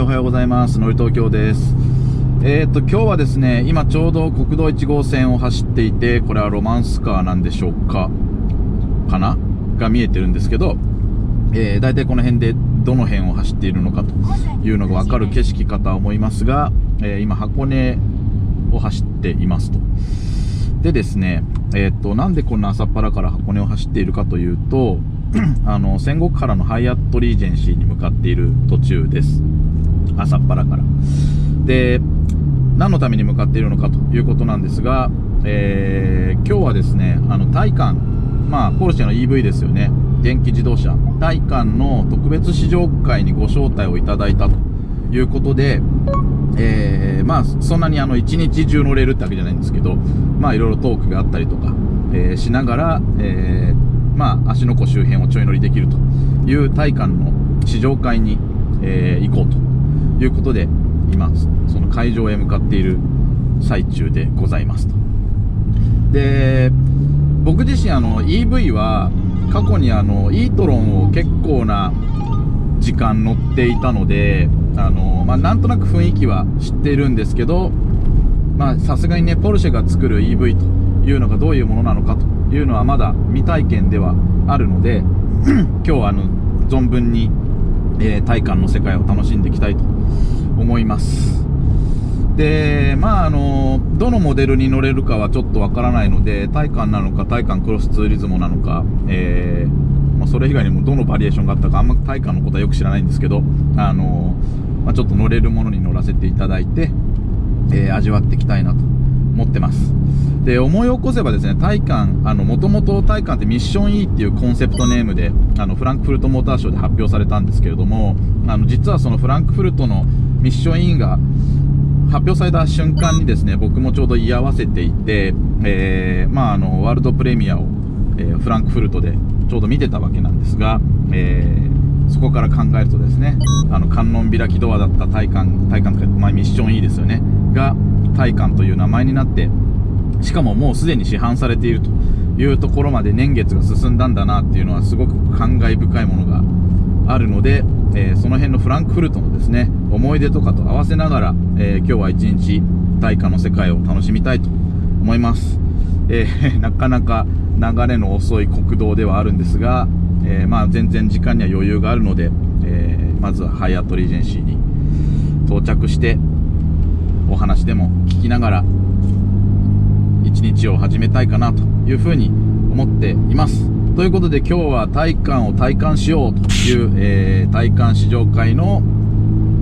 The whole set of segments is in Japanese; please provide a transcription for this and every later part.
おはようございます。のり東京です。今日はですね、今ちょうど国道1号線を走っていて、これはロマンスカーなんでしょうかなが見えてるんですけど、大体この辺でどの辺を走っているのかというのが分かる景色かとは思いますが、今箱根を走っていますと。でですね、なんでこんな朝っぱらから箱根を走っているかというと、仙石原のハイアットリージェンシーに向かっている途中です。朝っぱらから。で、何のために向かっているのかということなんですが、今日はですね、タイカン、ポルシェの EV ですよね。電気自動車。タイカンの特別試乗会にご招待をいただいたということで、そんなに一日中乗れるってわけじゃないんですけど、いろいろトークがあったりとか、しながら、芦ノ湖周辺をちょい乗りできるというタイカンの試乗会に、行こうということで、今その会場へ向かっている最中でございますと。で、僕自身EV は過去にイートロンを結構な時間乗っていたので、なんとなく雰囲気は知っているんですけど、さすがにね、ポルシェが作る EV というのがどういうものなのかというのはまだ未体験ではあるので今日は存分に、タイカンの世界を楽しんでいきたいと思います。で、どのモデルに乗れるかはちょっとわからないので、タイカンなのかタイカンクロスツーリズモなのか、それ以外にもどのバリエーションがあったかあんまタイカンのことはよく知らないんですけど、ちょっと乗れるものに乗らせていただいて、味わっていきたいなと思ってます。で、思い起こせばですね、タイカン、もともとタイカンってミッション E っていうコンセプトネームで、フランクフルトモーターショーで発表されたんですけれども、実はそのフランクフルトのミッション E が発表された瞬間にですね、僕もちょうど居合わせていて、ワールドプレミアを、フランクフルトでちょうど見てたわけなんですが、そこから考えるとですね、観音開きドアだったタイカンというか、ミッション E ですよねがタイカンという名前になって、しかももうすでに市販されているというところまで年月が進んだんだなっていうのはすごく感慨深いものがあるので、その辺のフランクフルトのですね思い出とかと合わせながら、今日は一日タイカンの世界を楽しみたいと思います。なかなか流れの遅い国道ではあるんですが、全然時間には余裕があるので、まずはハイアットリージェンシーに到着してお話でも聞きながら一日を始めたいかなというふうに思っています。ということで今日はタイカンを体感しようという、タイカン試乗会の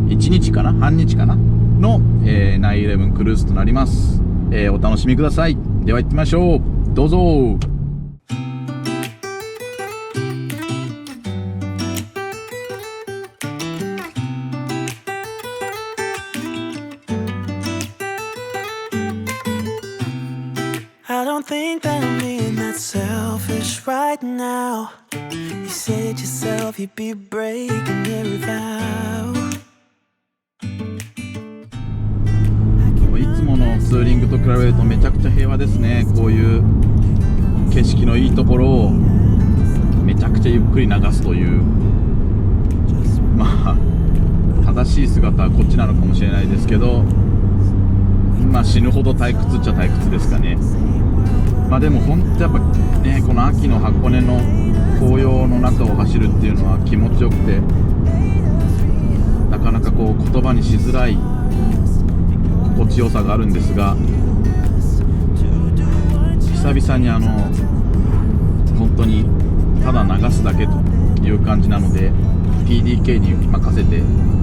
1日かな半日かなの、911クルーズとなります。お楽しみください。では行ってみましょう。どうぞ。I don't think that I'm being that selfish right now. You said yourself you'd be breaking every vow. いつものツーリングと比べるとめちゃくちゃ平和ですね。こういう景色のいいところをめちゃくちゃゆっくり流すという、正しい姿はこっちなのかもしれないですけど、死ぬほど退屈っちゃ退屈ですかね。でも本当やっぱね、この秋の箱根の紅葉の中を走るっていうのは気持ちよくて、なかなかこう言葉にしづらい心地よさがあるんですが、久々に本当にただ流すだけという感じなので PDK に任せて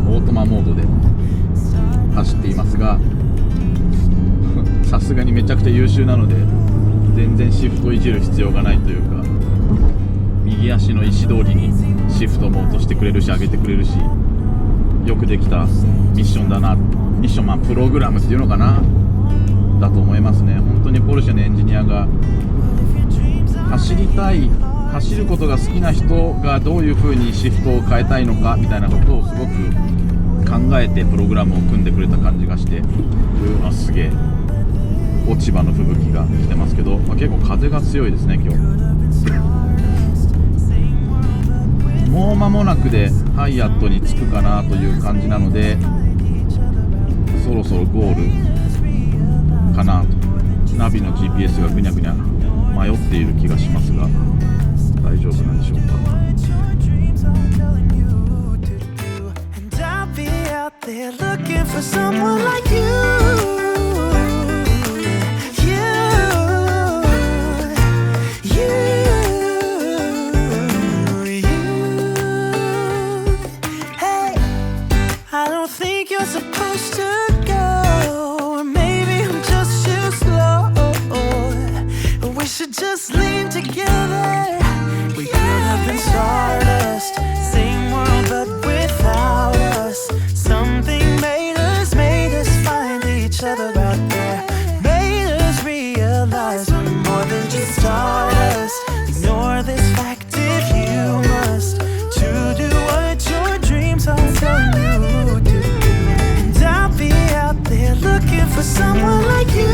オートマモードで走っていますが、さすがにめちゃくちゃ優秀なので全然シフトいじる必要がないというか、右足の意思通りにシフトも落としてくれるし上げてくれるし、よくできたミッションだな。ミッションプログラムっていうのかなだと思いますね。本当にポルシェのエンジニアが走ることが好きな人がどういう風にシフトを変えたいのかみたいなことをすごく考えてプログラムを組んでくれた感じがして、すげえ落ち葉の吹雪が来てますけど、結構風が強いですね今日。もう間もなくでハイアットに着くかなという感じなので、そろそろゴールかなと。ナビの GPS がぐにゃぐにゃ迷っている気がしますが、大丈夫なんでしょうか。They're looking for someone like you. Hey, I don't think you're supposed to go. Or maybe I'm just too slow. We should just lean together. We could have been stardust. Same world, but without us. Something made us find each other out there. Made us realize we're more than just stardust. Ignore this fact if you must. To do what your dreams are telling you to do. And I'll be out there looking for someone like you.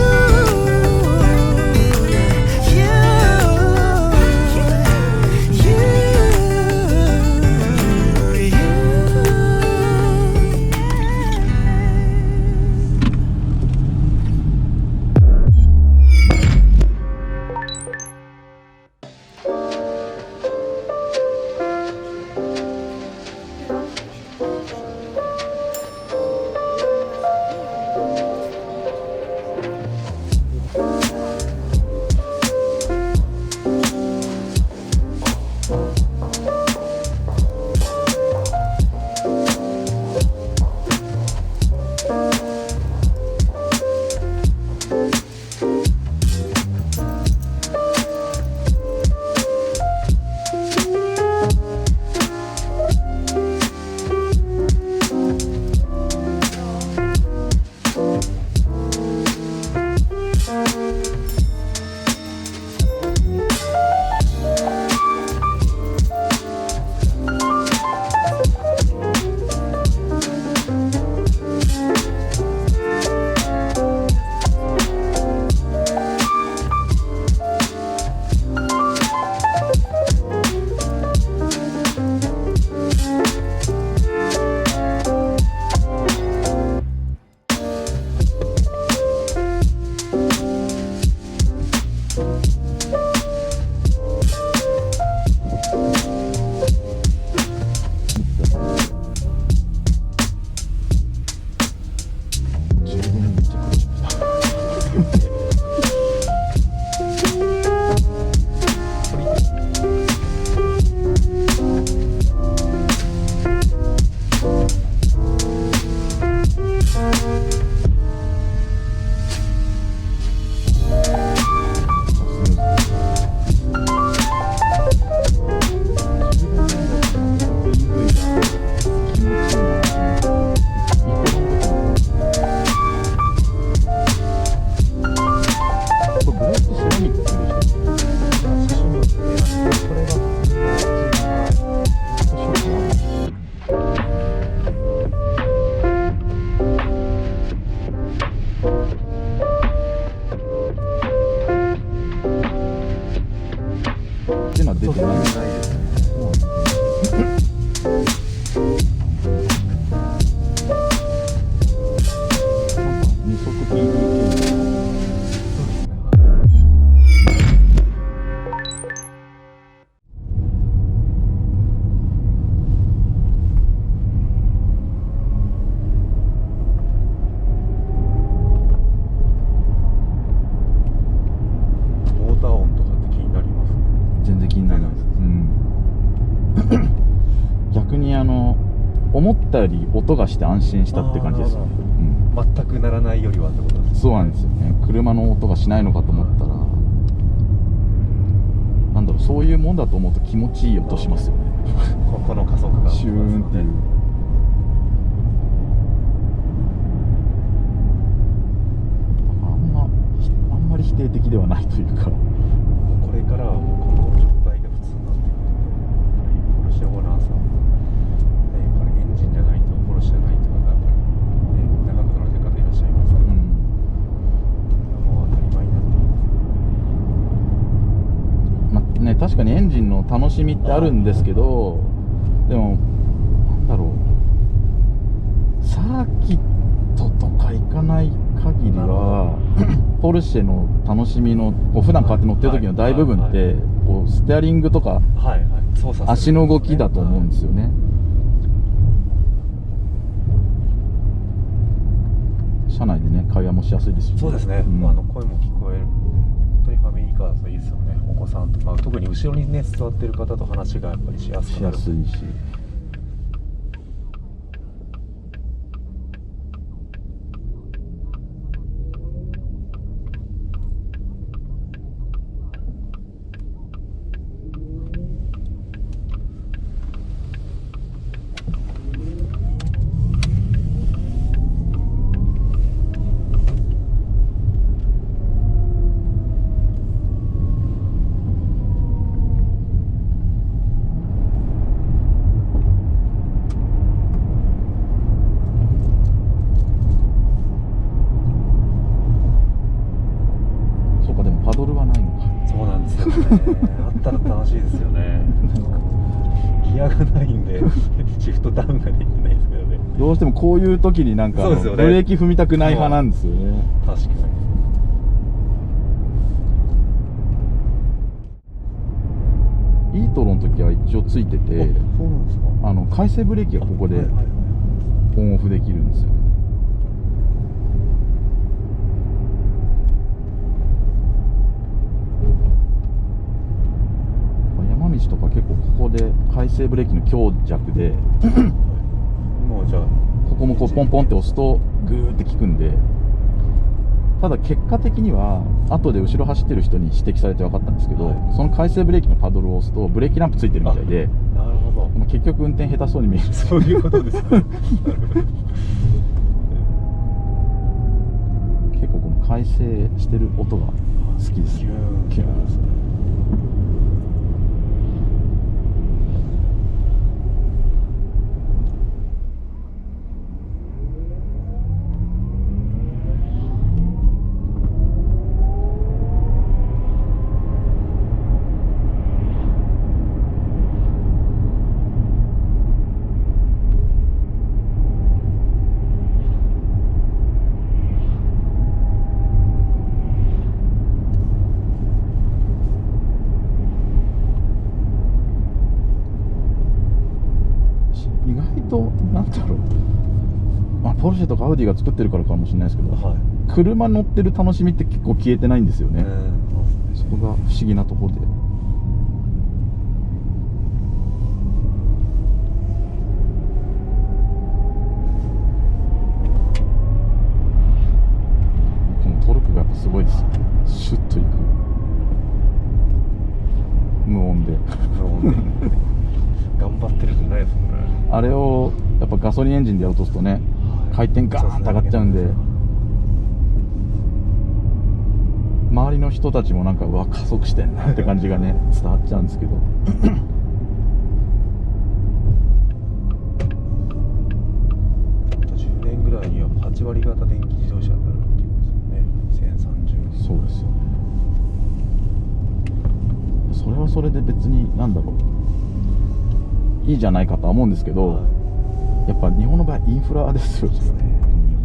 思ったより音がして安心したって感じです、全く鳴らないよりはってことですね。そうなんですよね。車の音がしないのかと思ったら、なんだろう、そういうもんだと思うと気持ちいい音しますよね。この加速がシューンっていう、あんまり否定的ではないというか、これからはもうこの状態が普通になってくるので、ポルシェオーナーさんエンジンじゃないとポルシェじゃないとかやっぱり、ね、長く乗られてる方いらっしゃいますから、もう当たり前になっています。確かにエンジンの楽しみってあるんですけど、でもなんだろう、サーキットとか行かない限りはポルシェの楽しみのこう普段こうやって乗ってる時の大部分ってこうステアリングとかはいはい操作する足の動きだと思うんですよね。車内でね会話もしやすいですよね。そうですね、うん声も聞こえるんで本当にファミリーカーだといいですよね。お子さんと、特に後ろにね座ってる方と話がやっぱりしやすくなる。しやすいし、そうか、でもパドルはないのか。そうなんですよねあったら楽しいですよねギアがないんでシフトダウンができないですけどね。どうしてもこういう時になんかそうですよねブレーキ踏みたくない派なんですよね。確かにイートロの時は一応ついてて、そうなんですか。回生ブレーキがここではいはいはいオンオフできるんですよね。山道とか結構ここで回生ブレーキの強弱でもうじゃあここもこうポンポンって押すとグーって効くんで、ただ結果的には後で後ろ走ってる人に指摘されて分かったんですけど、はいその回生ブレーキのパドルを押すとブレーキランプついてるみたいで、なるほどまあ結局運転下手そうに見える。そういうことですねなるほど結構この回生してる音が好きです。キューンキューンですね。意外となんだろう、まあ、ポルシェとかアウディが作ってるからかもしれないですけど、はい車乗ってる楽しみって結構消えてないんですよね。そこが不思議なところで。このトルクがやっぱすごいですよね。シュッといく無音で頑張ってるじゃないですもんね。あれをやっぱガソリンエンジンでやろうとするとね、回転ガーンと上がっちゃうんで、周りの人たちもなんかうわ加速してんなって感じがね伝わっちゃうんですけど10年ぐらいには8割方電気自動車になるっていうんですよね。2030年。そうですよね。それはそれで別になんだろう、いいじゃないかとは思うんですけど、やっぱ日本の場合インフラですよね。日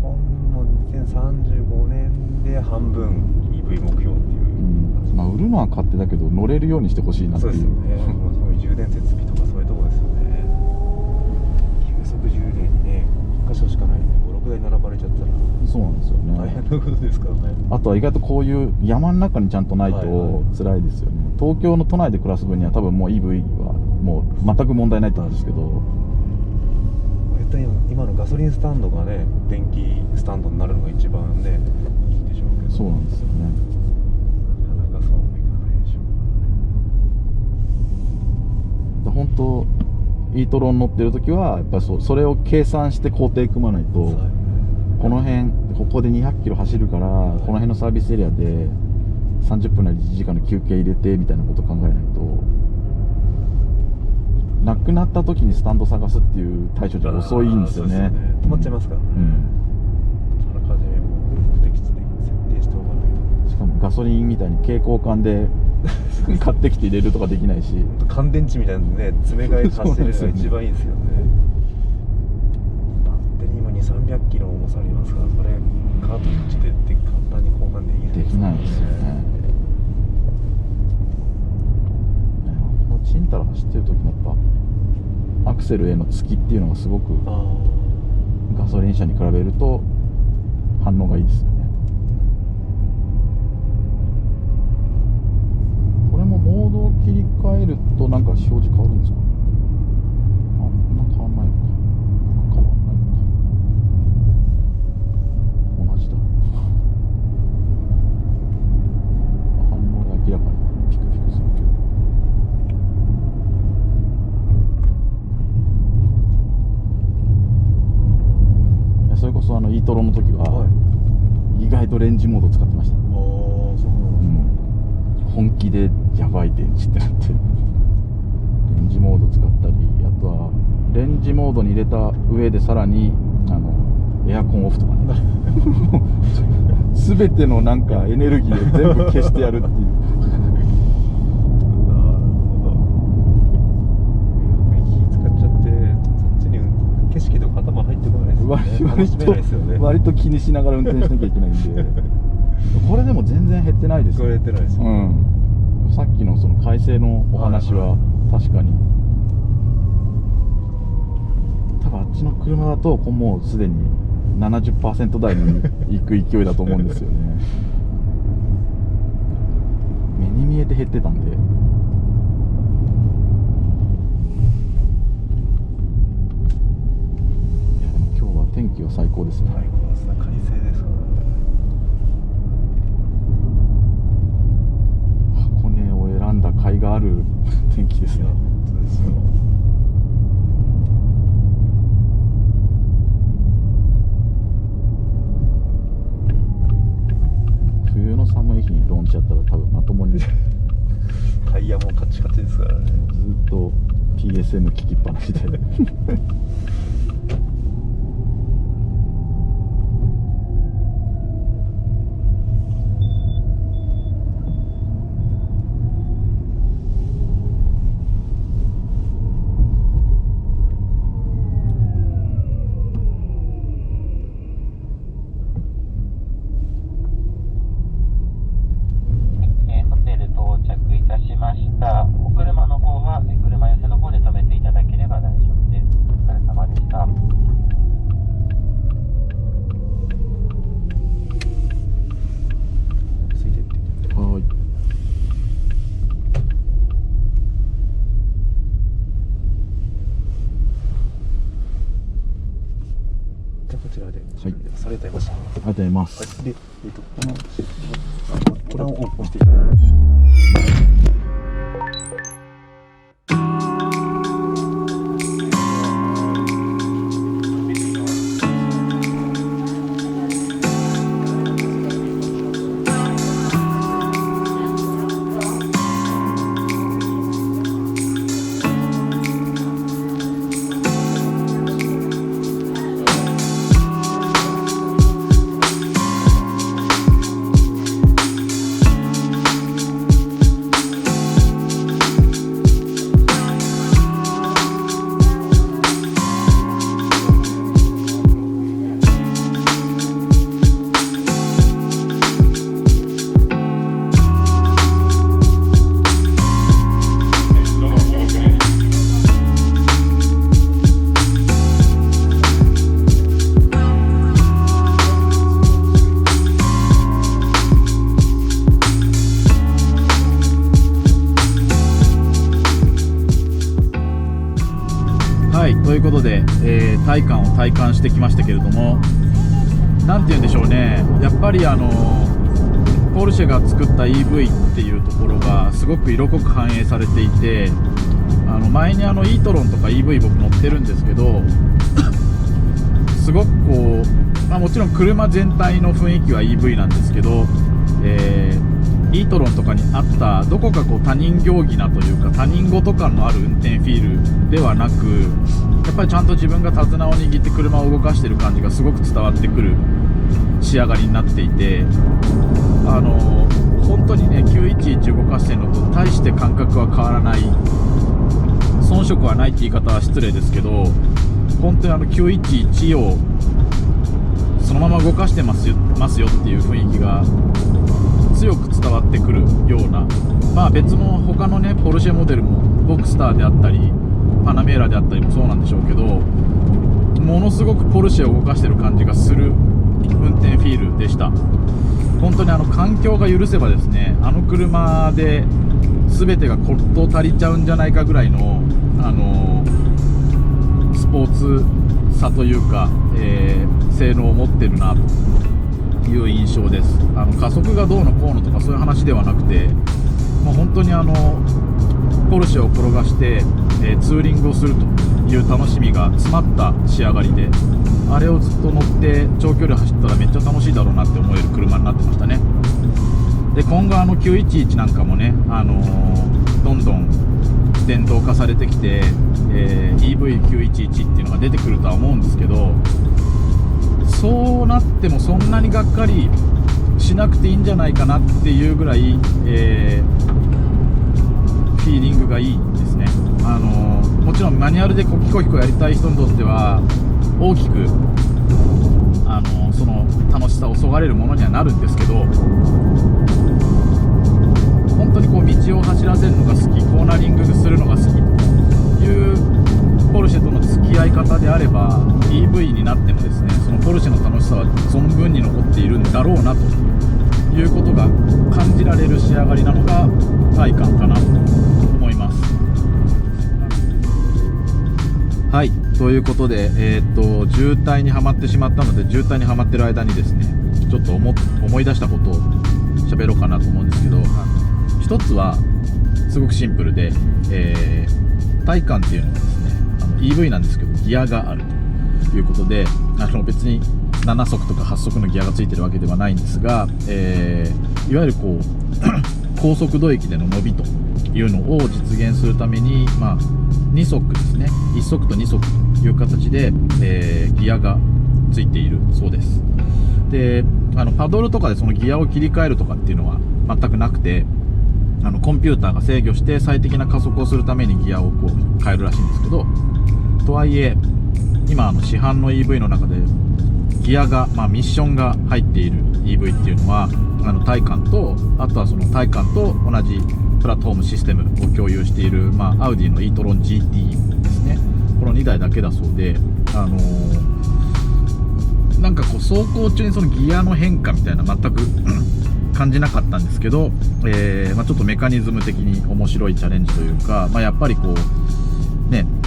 本も2035年で半分 EV 目標っていう、まあ売るのは勝手だけど乗れるようにしてほしいなっていう。そうですよねもうそういう充電設備とかそういうところですよね。急速充電にね1箇所しかないのに5、6台並ばれちゃったらそうなんですよね。大変なことですからね。あとは意外とこういう山の中にちゃんとないとはいはい辛いですよね。東京の都内で暮らす分には多分もう EV はもう全く問題ないと思うんですけど、絶対今のガソリンスタンドがね電気スタンドになるのが一番ねいいんでしょうけど、そうなんですよね。なかなかそうもいかないでしょう本当イートロン乗ってる時はやっぱりそれを計算して工程組まないと、この辺ここで200キロ走るから、この辺のサービスエリアで30分なり1時間の休憩入れてみたいなことを考えないと、なくなった時にスタンド探すっていう対処じゃ遅いんですよね。止まっちゃいますからね、あらかじめ目的地で設定しておかないと。しかもガソリンみたいに蛍光管で買ってきて入れるとかできないし、ほんと乾電池みたいなのね、詰め替えて走れるのが一番いいですよね。バッテリーも2、300キロ重さありますから、それカートリッジで簡単に交換できないできないですよね。このちんたら走ってる時のやっぱアクセルへの突きっていうのがすごくガソリン車に比べると反応がいいですよね。これもモードを切り替えるとなんか表示変わるんですかね。あ、なんか変わんないのか。変わんないのか。同じだ。反応が明らかにピクピクするけど。それこそイートロの時は、意外とレンジモード使ってました。そうなんですね。本気でやばい電池ってなってレンジモード使ったり、あとはレンジモードに入れた上でさらにエアコンオフとかね全てのなんかエネルギーを全部消してやるっていうなるほど。火使っちゃって、そっちに景色とか頭入ってこないですよね。楽しめないですよね。割と気にしながら運転しなきゃいけないんでこれでも全然減ってないですよ。聞こえてないですよ、さっきのその快晴のお話は確かに、多分あっちの車だともうすでに 70% 台に行く勢いだと思うんですよね目に見えて減ってたんで。いやでも今日は天気は最高ですね。最高ですね。快晴ですからね。箱根を選んだ甲斐がある天気ですね。本当ですよ。冬の寒い日にドンチやったら多分まともにずっタイヤもカチカチですからね。と PSM 聞きっぱなしでホテル到着いたしました。お車の方は車寄せの方で止めていただければ大丈夫です。お疲れ様でした。ついてってきて。はい。じゃあこちらで準備されていました。ありがとうございます。はい。で、これを押していただいて。ということで、タイカンを体感してきましたけれども、なんて言うんでしょうね、やっぱりポルシェが作った EV っていうところがすごく色濃く反映されていて、前にイートロンとか EV 僕乗ってるんですけどすごくこう、もちろん車全体の雰囲気は EV なんですけど、イートロンとかにあったどこかこう他人行儀なというか他人事感のある運転フィールではなく、やっぱりちゃんと自分が手綱を握って車を動かしている感じがすごく伝わってくる仕上がりになっていて、本当にね911動かしてるのとして感覚は変わらない、遜色はないって言い方は失礼ですけど、本当に911をそのまま動かしてますよっていう雰囲気が強く伝わってくるような、まあ別の他のねポルシェモデルもボクスターであったりパナメーラであったりもそうなんでしょうけど、ものすごくポルシェを動かしてる感じがする運転フィールでした。本当に環境が許せばですね、車で全てが事足りちゃうんじゃないかぐらいのスポーツさというか、性能を持ってるなという印象です。加速がどうのこうのとかそういう話ではなくて、もう本当にポルシェを転がして、ツーリングをするという楽しみが詰まった仕上がりで、あれをずっと乗って長距離走ったらめっちゃ楽しいだろうなって思える車になってましたね。で今後911なんかもね、どんどん電動化されてきて、EV911 っていうのが出てくるとは思うんですけど、そうなってもそんなにがっかりしなくていいんじゃないかなっていうぐらい、フィーリングがいいですね。もちろんマニュアルでコキコキコやりたい人にとっては大きくその楽しさをそがれるものにはなるんですけど、本当に道を走らせるのが好き、コーナリングするのが好きというポルシェとの付き合い方であれば EV になってもですね、そのポルシェの楽しさは存分に残っているんだろうなということが感じられる仕上がりなのが体感かなと思います。はい、ということで、渋滞にはまってしまったので、渋滞にはまってる間にですね、ちょっと思い出したことを喋ろうかなと思うんですけど、一つはすごくシンプルで、体感っていうのはですね、EV なんですけどギアがあるということで、別に7速とか8速のギアがついてるわけではないんですが、いわゆる高速度域での伸びというのを実現するために、2速ですね、1速と2速という形で、ギアがついているそうです。でパドルとかでそのギアを切り替えるとかっていうのは全くなくて、コンピューターが制御して最適な加速をするためにギアを変えるらしいんですけど、とはいえ今市販の EV の中でギアが、ミッションが入っている EV っていうのはタイカンと、あとはそのタイカンと同じプラットフォームシステムを共有している、アウディの e-tron GT ですね、この2台だけだそうで、なんか走行中にそのギアの変化みたいな全く感じなかったんですけど、ちょっとメカニズム的に面白いチャレンジというか、やっぱり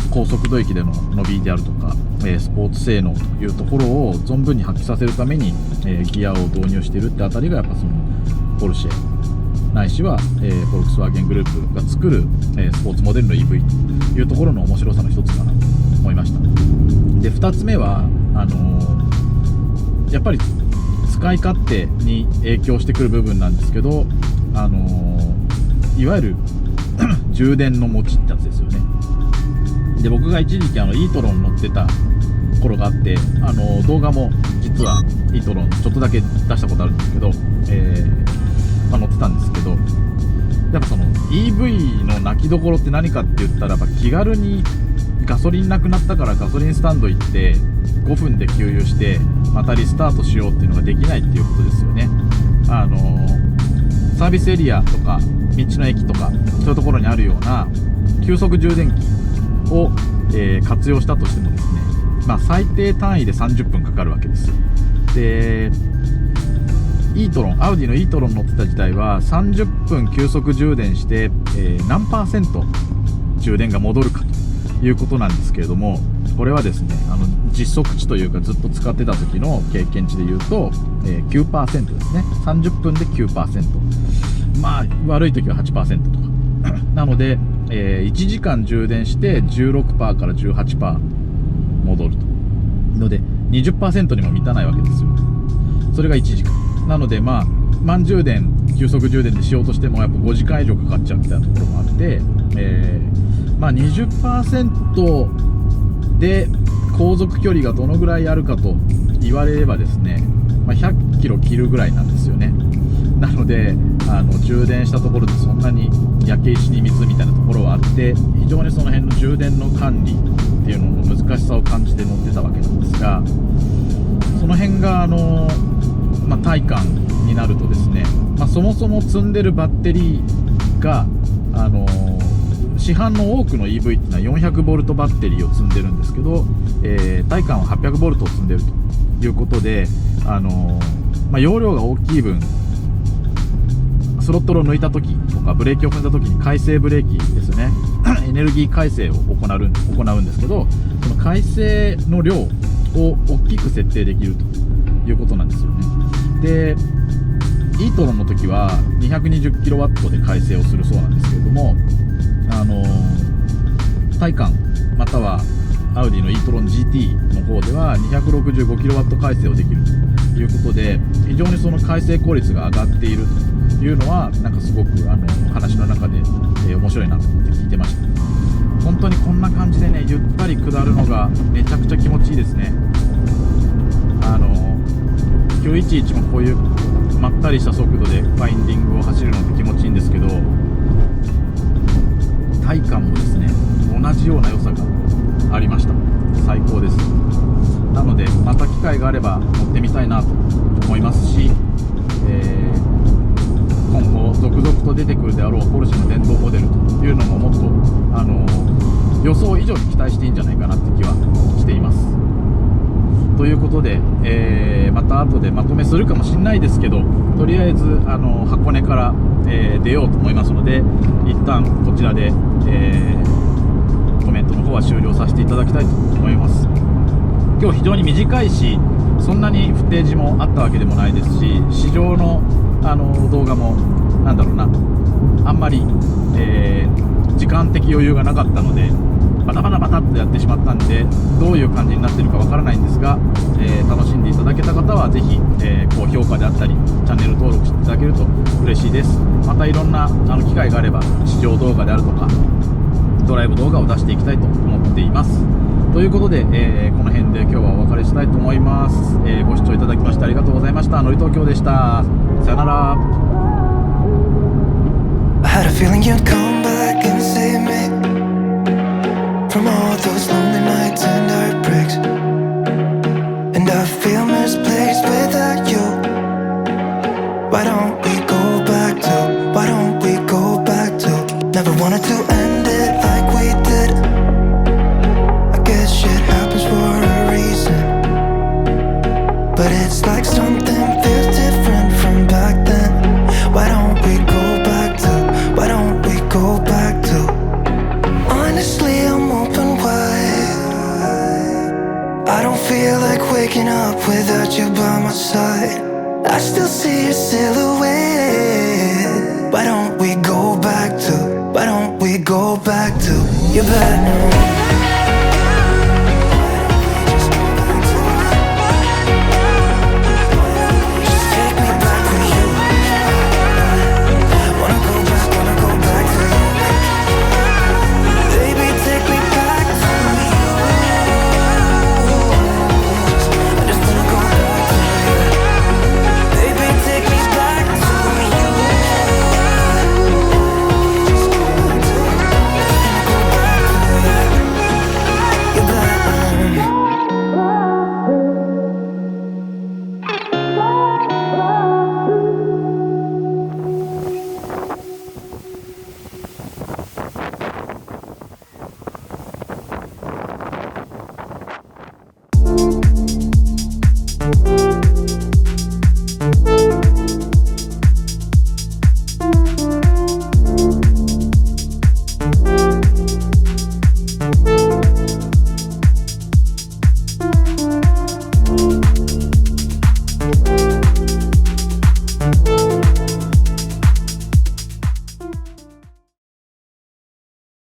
高速度域での伸びであるとか、スポーツ性能というところを存分に発揮させるために、ギアを導入しているってあたりがやっぱそのポルシェないしは、フォルクスワーゲングループが作る、スポーツモデルの EV というところの面白さの一つかなと思いました。で2つ目はやっぱり使い勝手に影響してくる部分なんですけど、いわゆる充電の持ちってやつですよね。で僕が一時期e-tron乗ってた頃があって、動画も実は e-tron ちょっとだけ出したことあるんですけど、乗ってたんですけど、やっぱその EV の泣きどころって何かって言ったら、やっぱ気軽にガソリンなくなったからガソリンスタンド行って5分で給油してまたリスタートしようっていうのができないっていうことですよね。サービスエリアとか道の駅とかそういうところにあるような急速充電器を、活用したとしてもですね、最低単位で30分かかるわけですよ。でアウディの e-tron 乗ってた時代は30分急速充電して、何%充電が戻るかということなんですけれども、これはですね実測値というかずっと使ってた時の経験値でいうと、9% ですね。30分で 9%、 悪い時は 8% とかなので、1時間充電して 16% から 18% 戻るとので 20% にも満たないわけですよ。それが1時間なので、満充電急速充電でしようとしてもやっぱ5時間以上かかっちゃうみたいなところもあって、20% で航続距離がどのぐらいあるかと言われればですね、100キロ切るぐらいなんですよね。なので充電したところでそんなに焼け石に水みたいなところはあって、非常にその辺の充電の管理っていうのの難しさを感じて乗ってたわけなんですが、その辺が体感になるとですね、そもそも積んでるバッテリーが市販の多くの EV っていうのは 400V バッテリーを積んでるんですけど、体感は 800V を積んでるということで、容量が大きい分、スロットルを抜いた時とかブレーキを踏んだ時に回生ブレーキですねエネルギー回生を行うんですけど、その回生の量を大きく設定できるということなんですよね。で、e-tron の時は 220kW で回生をするそうなんですけれども、体感またはアウディの e-tron GT の方では 265kW 回生をできるということで、非常にその回生効率が上がっているというのはなんかすごく話の中で、面白いなと思って聞いてました。本当にこんな感じでね、ゆったり下るのがめちゃくちゃ気持ちいいですね。911もこういうまったりした速度でファインディングを走るのって気持ちいいんですけど、体感もですね同じような良さがありました。最高です。なのでまた機会があれば乗ってみたいなと思いますし、今後続々と出てくるであろうポルシェの電動モデルというのももっと予想以上に期待していいんじゃないかなって気はしています。ということで、また後でまとめするかもしれないですけど、とりあえず箱根から、出ようと思いますので、一旦こちらで、コメントの方は終了させていただきたいと思います。今日非常に短いし、そんなにフッテージもあったわけでもないですし、市場の、動画もあんまり、時間的余裕がなかったのでバタバタバタっとやってしまったんで、どういう感じになってるかわからないんですが、楽しんでいただけた方はぜひ、高評価であったりチャンネル登録していただけると嬉しいです。またいろんな機会があれば試乗動画であるとかドライブ動画を出していきたいと思っています。ということで、この辺で今日はお別れしたいと思います。ご視聴いただきましてありがとうございました。のり東京でした。さよなら。I had a feeling you'd come back and save me from all those lonely nights and heartbreaks. And I feel misplaced without you. Why don't we go back to, why don't we go back to, never wanted to end it like we did. I guess shit happens for a reason, but it's like something feels different from back then. Why don't we go back to, why don't we go back to, honestly I'm open wide. I don't feel like waking up without you by my side. I still see your silhouette. Why don't we go back to, why don't we go back to your bed?